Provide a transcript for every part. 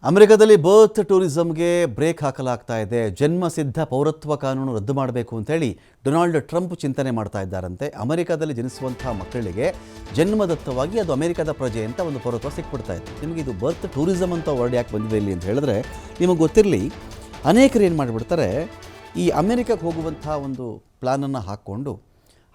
ಅಮೆರಿಕದಲ್ಲಿ ಬರ್ತ್ ಟೂರಿಸಂಗೆ ಬ್ರೇಕ್ ಹಾಕಲಾಗ್ತಾ ಇದೆ. ಜನ್ಮಸಿದ್ಧ ಪೌರತ್ವ ಕಾನೂನು ರದ್ದು ಮಾಡಬೇಕು ಅಂತೇಳಿ ಡೊನಾಲ್ಡ್ ಟ್ರಂಪ್ ಚಿಂತನೆ ಮಾಡ್ತಾ ಇದ್ದಾರಂತೆ. ಅಮೆರಿಕದಲ್ಲಿ ಜನಿಸುವಂತಹ ಮಕ್ಕಳಿಗೆ ಜನ್ಮದತ್ತವಾಗಿ ಅದು ಅಮೆರಿಕದ ಪ್ರಜೆ ಅಂತ ಒಂದು ಪೌರತ್ವ ಸಿಕ್ಬಿಡ್ತಾ ಇದೆ. ನಿಮಗೆ ಇದು ಬರ್ತ್ ಟೂರಿಸಂ ಅಂತ ವರ್ಡ್ ಯಾಕೆ ಬಂದಿದೆ ಇಲ್ಲಿ ಅಂತ ಹೇಳಿದ್ರೆ ನಿಮಗೆ ಗೊತ್ತಿರಲಿ, ಅನೇಕರು ಏನು ಮಾಡಿಬಿಡ್ತಾರೆ, ಈ ಅಮೆರಿಕಕ್ಕೆ ಹೋಗುವಂಥ ಒಂದು ಪ್ಲಾನನ್ನು ಹಾಕ್ಕೊಂಡು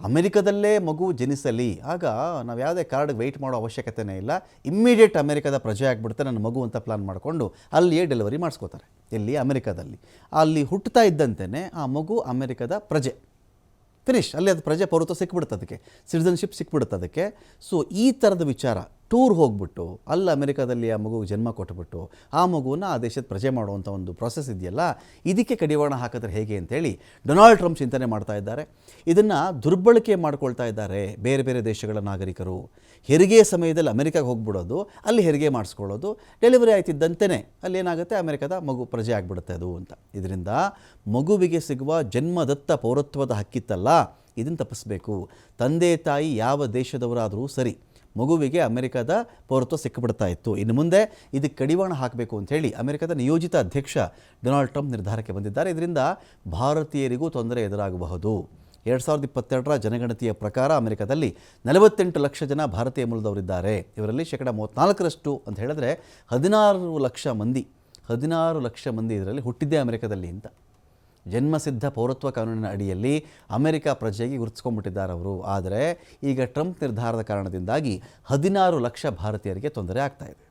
ಅಮೆರಿಕದಲ್ಲೇ ಮಗು ಜನಿಸಲಿ, ಆಗ ನಾವು ಯಾವುದೇ ಕಾರ್ಡ್ಗೆ ವೆಯ್ಟ್ ಮಾಡೋ ಅವಶ್ಯಕತೆಯೇ ಇಲ್ಲ, ಇಮ್ಮಿಡಿಯೇಟ್ ಅಮೆರಿಕದ ಪ್ರಜೆ ಆಗಿಬಿಡುತ್ತೆ ನನ್ನ ಮಗು ಅಂತ ಪ್ಲಾನ್ ಮಾಡಿಕೊಂಡು ಅಲ್ಲಿಯೇ ಡೆಲಿವರಿ ಮಾಡಿಸ್ಕೋತಾರೆ. ಇಲ್ಲಿ ಅಮೆರಿಕದಲ್ಲಿ ಅಲ್ಲಿ ಹುಟ್ಟುತ್ತಾ ಇದ್ದಂತೆಯೇ ಆ ಮಗು ಅಮೆರಿಕದ ಪ್ರಜೆ, ಫಿನಿಶ್, ಅಲ್ಲಿ ಅದು ಪ್ರಜೆ ಪೌರತ್ವ ಸಿಕ್ಬಿಡುತ್ತೆ, ಅದಕ್ಕೆ ಸಿಟಿಸನ್ಶಿಪ್ ಸಿಕ್ಬಿಡುತ್ತೆ ಅದಕ್ಕೆ. ಸೊ ಈ ಥರದ ವಿಚಾರ, ಟೂರ್ ಹೋಗ್ಬಿಟ್ಟು ಅಲ್ಲಿ ಅಮೆರಿಕದಲ್ಲಿ ಆ ಮಗುಗೆ ಜನ್ಮ ಕೊಟ್ಬಿಟ್ಟು ಆ ಮಗುವನ್ನು ಆ ದೇಶದ ಪ್ರಜೆ ಮಾಡುವಂಥ ಒಂದು ಪ್ರಾಸೆಸ್ ಇದೆಯಲ್ಲ, ಇದಕ್ಕೆ ಕಡಿವಾಣ ಹಾಕಿದ್ರೆ ಹೇಗೆ ಅಂತೇಳಿ ಡೊನಾಲ್ಡ್ ಟ್ರಂಪ್ ಚಿಂತನೆ ಮಾಡ್ತಾ ಇದ್ದಾರೆ. ಇದನ್ನು ದುರ್ಬಳಕೆ ಮಾಡ್ಕೊಳ್ತಾ ಇದ್ದಾರೆ ಬೇರೆ ಬೇರೆ ದೇಶಗಳ ನಾಗರಿಕರು. ಹೆರಿಗೆ ಸಮಯದಲ್ಲಿ ಅಮೆರಿಕಾಗೆ ಹೋಗ್ಬಿಡೋದು, ಅಲ್ಲಿ ಹೆರಿಗೆ ಮಾಡಿಸ್ಕೊಳ್ಳೋದು, ಡೆಲಿವರಿ ಆಯ್ತಿದ್ದಂತೆಯೇ ಅಲ್ಲಿ ಏನಾಗುತ್ತೆ, ಅಮೆರಿಕದ ಮಗು ಪ್ರಜೆ ಆಗಿಬಿಡುತ್ತೆ ಅದು ಅಂತ. ಇದರಿಂದ ಮಗುವಿಗೆ ಸಿಗುವ ಜನ್ಮದತ್ತ ಪೌರತ್ವದ ಹಕ್ಕಿತ್ತಲ್ಲ, ಇದನ್ನು ತಪ್ಪಿಸಬೇಕು. ತಂದೆ ತಾಯಿ ಯಾವ ದೇಶದವರಾದರೂ ಸರಿ, ಮಗುವಿಗೆ ಅಮೆರಿಕದ ಪೌರತ್ವ ಸಿಕ್ಕಿಬಿಡ್ತಾ ಇತ್ತು. ಇನ್ನು ಮುಂದೆ ಇದಕ್ಕೆ ಕಡಿವಾಣ ಹಾಕಬೇಕು ಅಂಥೇಳಿ ಅಮೆರಿಕದ ನಿಯೋಜಿತ ಅಧ್ಯಕ್ಷ ಡೊನಾಲ್ಡ್ ಟ್ರಂಪ್ ನಿರ್ಧಾರಕ್ಕೆ ಬಂದಿದ್ದಾರೆ. ಇದರಿಂದ ಭಾರತೀಯರಿಗೂ ತೊಂದರೆ ಎದುರಾಗಬಹುದು. 2022ರ ಜನಗಣತಿಯ ಪ್ರಕಾರ ಅಮೆರಿಕದಲ್ಲಿ 48 ಲಕ್ಷ ಜನ ಭಾರತೀಯ ಮೂಲದವರಿದ್ದಾರೆ. ಇವರಲ್ಲಿ 34% ಅಂತ ಹೇಳಿದ್ರೆ 16 ಲಕ್ಷ ಮಂದಿ ಇದರಲ್ಲಿ ಹುಟ್ಟಿದ್ದೇ ಅಮೆರಿಕದಲ್ಲಿ ಅಂತ. ಜನ್ಮಸಿದ್ಧ ಪೌರತ್ವ ಕಾನೂನಿನ ಅಡಿಯಲ್ಲಿ ಅಮೆರಿಕ ಪ್ರಜೆಗೆ ಗುರುತಿಸ್ಕೊಂಡ್ಬಿಟ್ಟಿದ್ದಾರೆ ಅವರು. ಆದರೆ ಈಗ ಟ್ರಂಪ್ ನಿರ್ಧಾರದ ಕಾರಣದಿಂದಾಗಿ 16 ಲಕ್ಷ ಭಾರತೀಯರಿಗೆ ತೊಂದರೆ ಆಗ್ತಾ ಇದೆ.